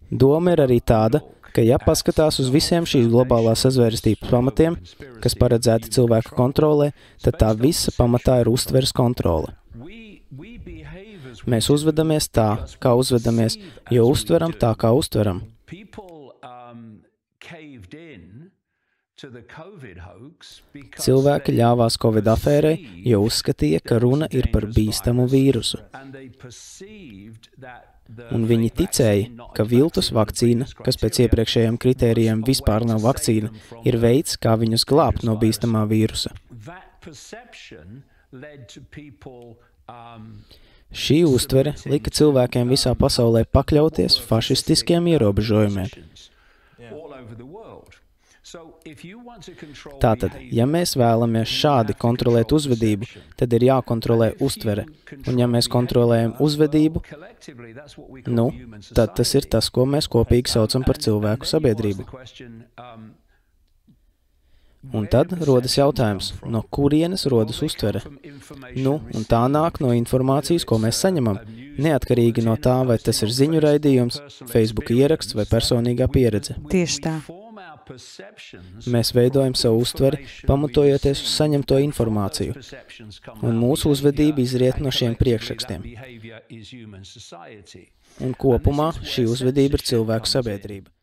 Doma ir arī tāda, ka ja paskatās uz visiem šīs globālās sazvērestības pamatiem, kas paredzēti cilvēku kontrolē, tad tā visa pamatā ir uztveres kontrole. Mēs uzvedamies tā, kā uzvedamies, jo uztveram tā, kā uztveram. Cilvēki ļāvās Covid afērei, jo uzskatīja, ka runa ir par bīstamu vīrusu. Un viņi ticēja, ka viltus vakcīna, kas pēc iepriekšējiem kritērijiem vispār nav vakcīna, ir veids, kā viņus glābt no bīstamā vīrusa. Šī uztvere lika cilvēkiem visā pasaulē pakļauties fašistiskiem ierobežojumiem. Tātad, ja mēs vēlamies šādi kontrolēt uzvedību, tad ir jākontrolē uztvere. Un ja mēs kontrolējam uzvedību, tad tas ir tas, ko mēs kopīgi saucam par cilvēku sabiedrību. Un tad rodas jautājums, no kurienes rodas uztvere? Un tā nāk no informācijas, ko mēs saņemam, neatkarīgi no tā, vai tas ir ziņu raidījums, Facebook ieraksts vai personīgā pieredze. Tieši tā. Mēs veidojam savu uztveri, pamatojoties uz saņemto informāciju, un mūsu uzvedība izriet no šiem priekšrakstiem. Un kopumā šī uzvedība ir cilvēku sabiedrība.